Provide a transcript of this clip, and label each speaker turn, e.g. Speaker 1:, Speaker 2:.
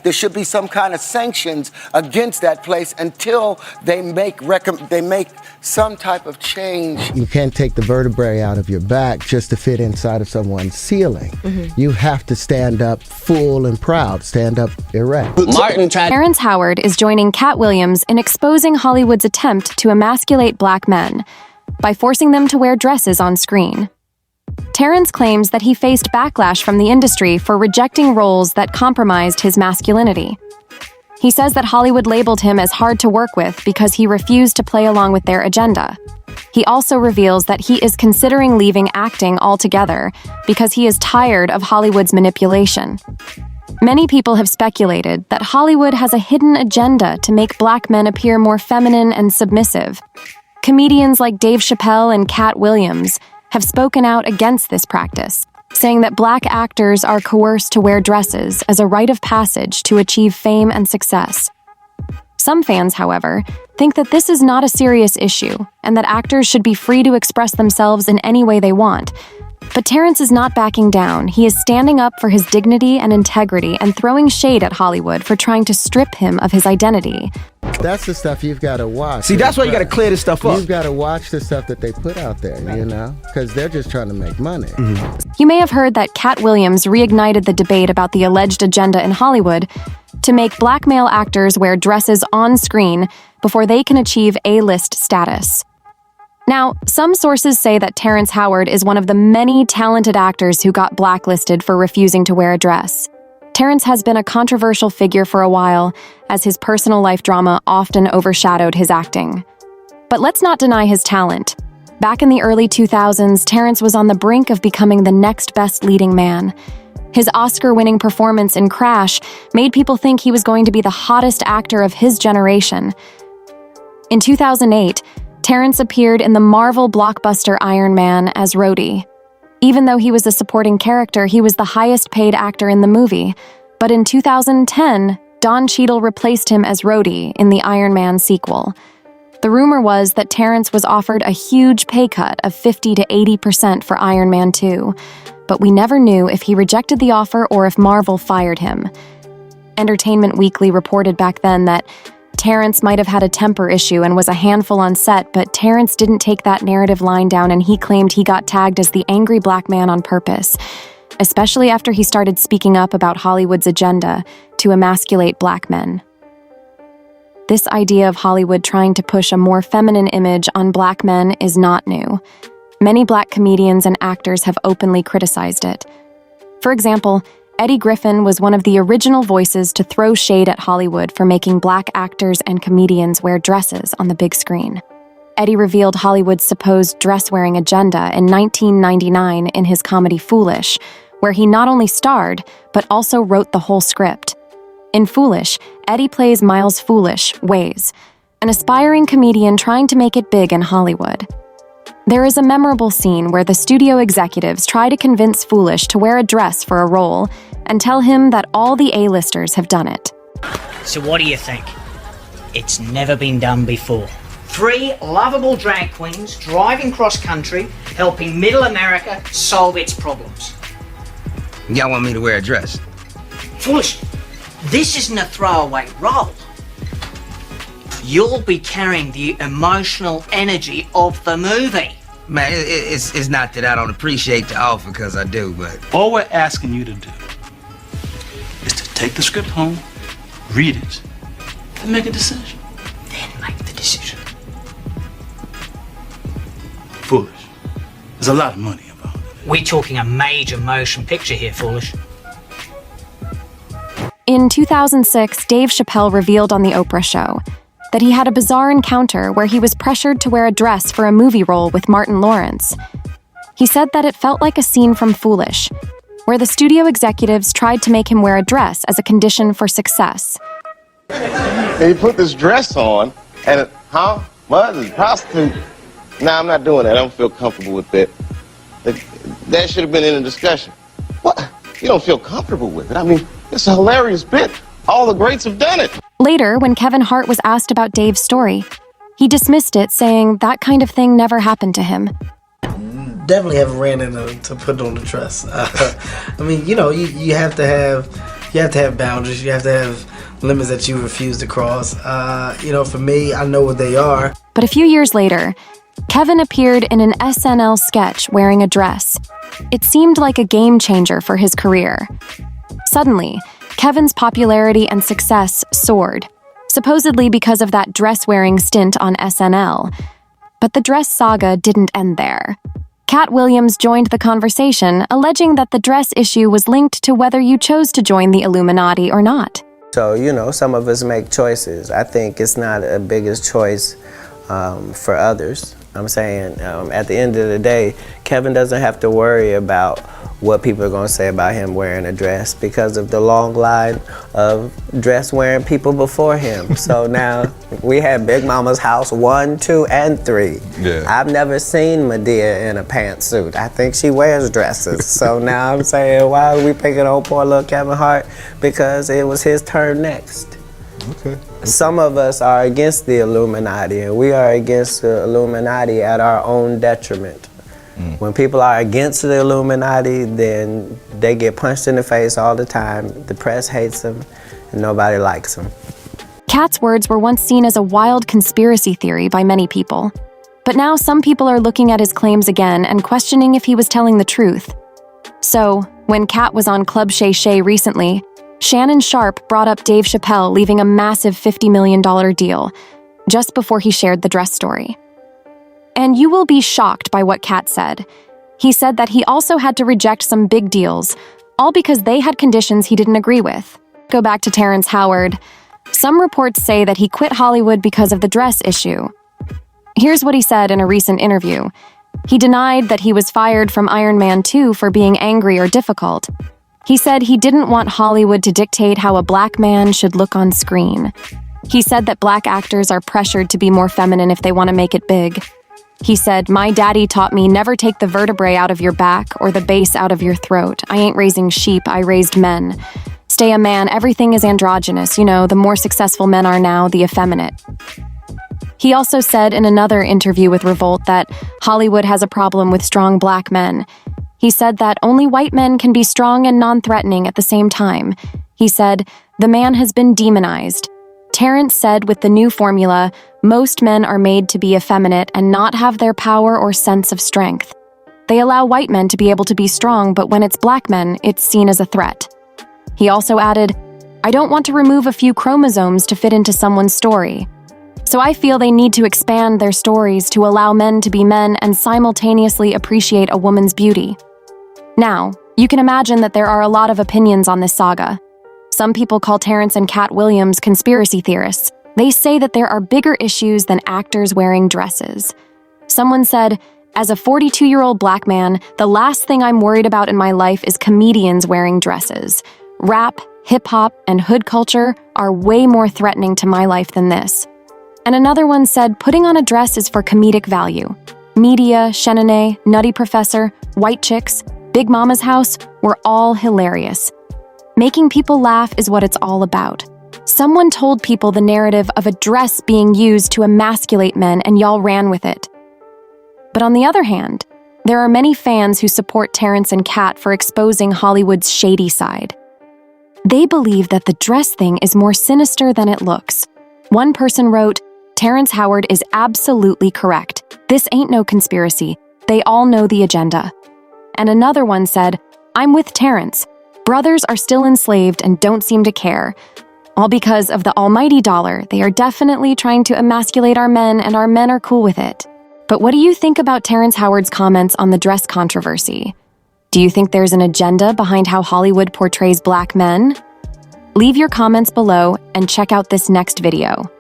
Speaker 1: there should be some kind of sanctions against that place until they make some type of change.
Speaker 2: You can't take the vertebrae out of your back just to fit inside of someone's ceiling. You have to stand up full and proud, stand up erect.
Speaker 3: Terrence Howard is joining Katt Williams in exposing Hollywood's attempt to emasculate black men by forcing them to wear dresses on screen. Terrence claims that he faced backlash from the industry for rejecting roles that compromised his masculinity. He says that Hollywood labeled him as hard to work with because he refused to play along with their agenda. He also reveals that he is considering leaving acting altogether because he is tired of Hollywood's manipulation. Many people have speculated that Hollywood has a hidden agenda to make black men appear more feminine and submissive. Comedians like Dave Chappelle and Katt Williams have spoken out against this practice, saying that black actors are coerced to wear dresses as a rite of passage to achieve fame and success. Some fans, however, think that this is not a serious issue and that actors should be free to express themselves in any way they want. But Terrence is not backing down. He is standing up for his dignity and integrity and throwing shade at Hollywood for trying to strip him of his identity.
Speaker 2: That's the stuff you've got to watch.
Speaker 4: See, that's why you got to clear this stuff up.
Speaker 2: You've got to watch the stuff that they put out there, you know, because they're just trying to make money.
Speaker 3: You may have heard that Katt Williams reignited the debate about the alleged agenda in Hollywood to make black male actors wear dresses on screen before they can achieve A-list status. Now, some sources say that Terrence Howard is one of the many talented actors who got blacklisted for refusing to wear a dress. Terrence has been a controversial figure for a while, as his personal life drama often overshadowed his acting. But let's not deny his talent. Back in the early 2000s, Terrence was on the brink of becoming the next best leading man. His Oscar-winning performance in Crash made people think he was going to be the hottest actor of his generation. In 2008, Terrence appeared in the Marvel blockbuster Iron Man as Rhodey. Even though he was a supporting character, he was the highest-paid actor in the movie. But in 2010, Don Cheadle replaced him as Rhodey in the Iron Man sequel. The rumor was that Terrence was offered a huge pay cut of 50 to 80% for Iron Man 2, but we never knew if he rejected the offer or if Marvel fired him. Entertainment Weekly reported back then that Terrence might have had a temper issue and was a handful on set, but Terrence didn't take that narrative line down and he claimed he got tagged as the angry black man on purpose, especially after he started speaking up about Hollywood's agenda to emasculate black men. This idea of Hollywood trying to push a more feminine image on black men is not new. Many black comedians and actors have openly criticized it. For example, Eddie Griffin was one of the original voices to throw shade at Hollywood for making black actors and comedians wear dresses on the big screen. Eddie revealed Hollywood's supposed dress-wearing agenda in 1999 in his comedy Foolish, where he not only starred, but also wrote the whole script. In Foolish, Eddie plays Miles Foolish, Ways, an aspiring comedian trying to make it big in Hollywood. There is a memorable scene where the studio executives try to convince Foolish to wear a dress for a role and tell him that all the A-listers have done it.
Speaker 5: So what do you think? It's never been done before. 3 lovable drag queens driving cross-country, helping middle America solve its problems.
Speaker 6: Y'all want me to wear a dress?
Speaker 5: Foolish, this isn't a throwaway role. You'll be carrying the emotional energy of the movie.
Speaker 6: Man, it's not that I don't appreciate the offer, because I do, but...
Speaker 7: All we're asking you to do is to take the script home, read it, and make a decision.
Speaker 5: Then make the decision.
Speaker 7: Foolish. There's a lot of money involved.
Speaker 5: We're talking a major motion picture here, Foolish.
Speaker 3: In 2006, Dave Chappelle revealed on The Oprah Show that he had a bizarre encounter where he was pressured to wear a dress for a movie role with Martin Lawrence. He said that it felt like a scene from Foolish, where the studio executives tried to make him wear a dress as a condition for success.
Speaker 8: And you put this dress on, and what? It's a prostitute. Nah, I'm not doing that. I don't feel comfortable with it. That should have been in the discussion. What? You don't feel comfortable with it? I mean, it's a hilarious bit. All the greats have done it.
Speaker 3: Later, when Kevin Hart was asked about Dave's story, he dismissed it, saying that kind of thing never happened to him.
Speaker 9: Definitely haven't ran into to put on the dress. I mean, you know, you have to have
Speaker 4: You have to have boundaries. You have to have limits that you refuse to cross. For me, I know what they are.
Speaker 3: But a few years later, Kevin appeared in an SNL sketch wearing a dress. It seemed like a game changer for his career. Suddenly, Kevin's popularity and success soared, supposedly because of that dress-wearing stint on SNL. But the dress saga didn't end there. Katt Williams joined the conversation, alleging that the dress issue was linked to whether you chose to join the Illuminati or not.
Speaker 9: So, some of us make choices. I think it's not a biggest choice for others. I'm saying, at the end of the day, Kevin doesn't have to worry about what people are going to say about him wearing a dress because of the long line of dress-wearing people before him. So now we have Big Mama's house 1, 2, and 3.
Speaker 10: Yeah.
Speaker 9: I've never seen Medea in a pantsuit. I think she wears dresses. So now I'm saying, why are we picking on poor little Kevin Hart? Because it was his turn next.
Speaker 10: Okay.
Speaker 9: Some of us are against the Illuminati, and we are against the Illuminati at our own detriment. When people are against the Illuminati, then they get punched in the face all the time. The press hates them, and nobody likes them.
Speaker 3: Katt's words were once seen as a wild conspiracy theory by many people. But now some people are looking at his claims again and questioning if he was telling the truth. So, when Katt was on Club Shay Shay recently, Shannon Sharpe brought up Dave Chappelle leaving a massive $50 million deal just before he shared the dress story. And you will be shocked by what Katt said. He said that he also had to reject some big deals, all because they had conditions he didn't agree with. Go back to Terrence Howard. Some reports say that he quit Hollywood because of the dress issue. Here's what he said in a recent interview. He denied that he was fired from Iron Man 2 for being angry or difficult. He said he didn't want Hollywood to dictate how a black man should look on screen. He said that black actors are pressured to be more feminine if they want to make it big. He said, "My daddy taught me never take the vertebrae out of your back or the base out of your throat. I ain't raising sheep, I raised men. Stay a man, everything is androgynous. The more successful men are now, the effeminate." He also said in another interview with Revolt that Hollywood has a problem with strong black men. He said that only white men can be strong and non-threatening at the same time. He said, "The man has been demonized." Terrence said with the new formula, most men are made to be effeminate and not have their power or sense of strength. They allow white men to be able to be strong, but when it's black men, it's seen as a threat. He also added, "I don't want to remove a few chromosomes to fit into someone's story. So I feel they need to expand their stories to allow men to be men and simultaneously appreciate a woman's beauty." Now, you can imagine that there are a lot of opinions on this saga. Some people call Terrence and Katt Williams conspiracy theorists. They say that there are bigger issues than actors wearing dresses. Someone said, "As a 42-year-old black man, the last thing I'm worried about in my life is comedians wearing dresses. Rap, hip-hop, and hood culture are way more threatening to my life than this." And another one said, "Putting on a dress is for comedic value. Media, Shanae, Nutty Professor, White Chicks, Big Mama's House were all hilarious. Making people laugh is what it's all about. Someone told people the narrative of a dress being used to emasculate men and y'all ran with it." But on the other hand, there are many fans who support Terrence and Katt for exposing Hollywood's shady side. They believe that the dress thing is more sinister than it looks. One person wrote, "Terrence Howard is absolutely correct. This ain't no conspiracy. They all know the agenda." And another one said, "I'm with Terrence. Brothers are still enslaved and don't seem to care. All because of the almighty dollar. They are definitely trying to emasculate our men and our men are cool with it." But what do you think about Terrence Howard's comments on the dress controversy? Do you think there's an agenda behind how Hollywood portrays black men? Leave your comments below and check out this next video.